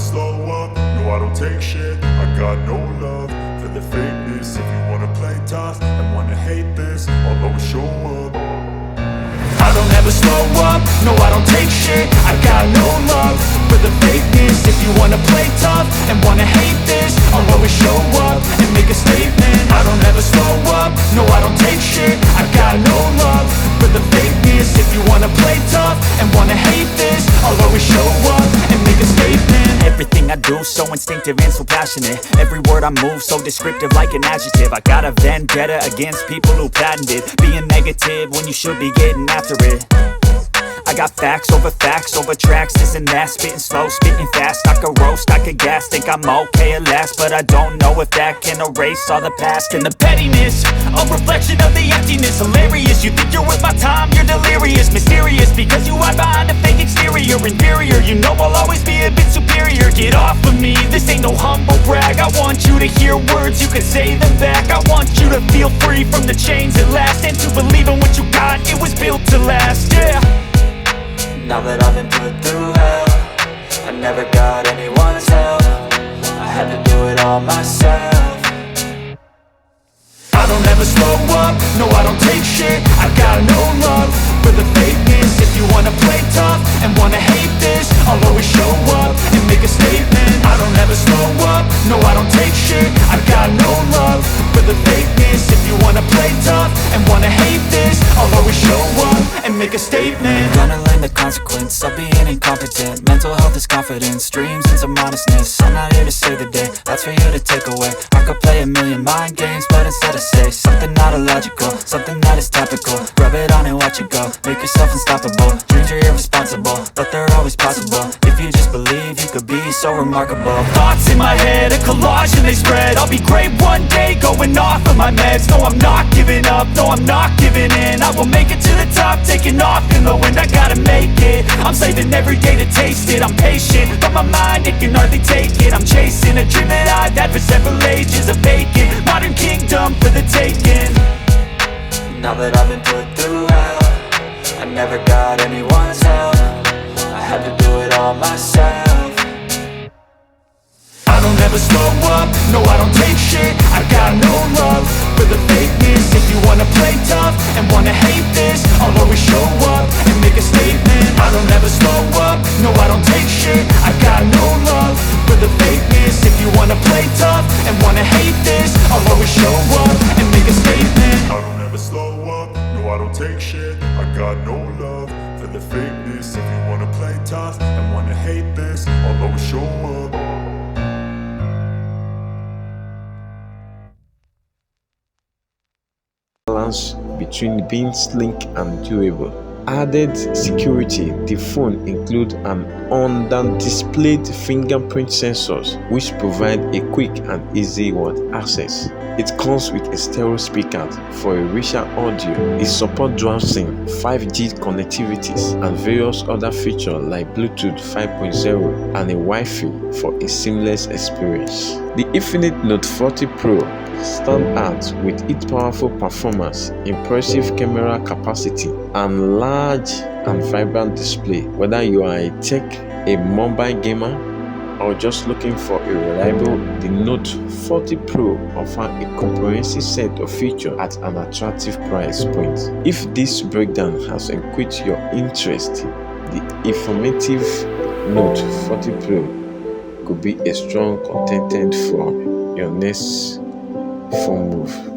slow up, no I don't take shit. I got no love for the fakeness. If you wanna play tough and wanna hate this, I'll always show up. I don't ever slow up, no I don't take shit. I got no love for the fakeness. If you wanna play tough and wanna hate this, I'll always show up and make a statement. I don't ever slow up, no I don't take shit. I got no love for the fakeness. If you wanna play tough and wanna hate this, I'll always show up and make a statement. Everything I do so instinctive and so passionate. Every word I move so descriptive like an adjective. I got a vendetta against people who patented being negative when you should be getting after it. I got facts over tracks, this and that. Spitting slow, spitting fast. I could roast, I could gas. Think I'm okay at last, but I don't know if that can erase all the past. And the pettiness, a reflection of the emptiness. Hilarious, you think you're worth my time, you're delirious. Mysterious, because you hide behind a fake exterior. Inferior, you know I'll always be a bit superior. Get off of me, this ain't no humble brag. I want you to hear words, you can say them back. I want you to feel free from the chains at last, and to believe in what you got, it was built to last, yeah. Now that I've been put through hell, I never got anyone's help. I had to do it all myself. I don't ever slow up, no I don't take shit. I got no love for the fakeness. If you wanna play tough and wanna hate this, I'll always show up and make a statement. I don't ever slow up, no I don't take shit. I got no love for the fakeness. If you wanna play tough and wanna hate this, I'll always show up and make a statement. Gonna learn the consequence of being incompetent. Mental health is confidence, dreams into modestness. I'm not here to save the day, that's for you to take away. I could play a million mind games, but instead I say something not illogical, something that is topical. Rub it on and watch it go, make yourself unstoppable. Dreams are irresponsible, but they're always possible. If you just believe, you could be so remarkable. Thoughts in my head, a collage and they spread. I'll be great one day, going off of my meds. No, I'm not giving up, no, I'm not giving in. I will make it to the top, taking off in the wind. I gotta make it, I'm saving every day to taste it. I'm patient, but my mind, it can hardly take it. I'm chasing a dream that I've had for several ages. A vacant, modern kingdom for the taking. Now that I've been put through hell, I never got anyone's help. I had to do it all myself. I don't ever slow up, no I don't take shit. I got no love for the fakeness. If you wanna play tough and wanna hate this, I'll always show up and make a statement. I don't ever slow up, no I don't take shit. I got no love for the fakeness. If you wanna play tough and wanna hate this, I'll always show up and make a statement. I don't ever slow up, no I don't take shit. I got no love for the fakeness. If you wanna play tough and wanna hate this, I'll always show up. Balance between being sleek and durable. Added security, the phone includes an under-displayed fingerprint sensors which provide a quick and easy access. It comes with a stereo speaker for a richer audio. It supports dual SIM, 5G connectivities, and various other features like Bluetooth 5.0 and a Wi-Fi for a seamless experience. The Infinix Note 40 Pro stand out with its powerful performance, impressive camera capacity, and large and vibrant display. Whether you are a tech, a mobile gamer, or just looking for a reliable, the Note 40 Pro offers a comprehensive set of features at an attractive price point. If this breakdown has enquiched your interest, the informative Note 40 Pro could be a strong contender for your next phone move.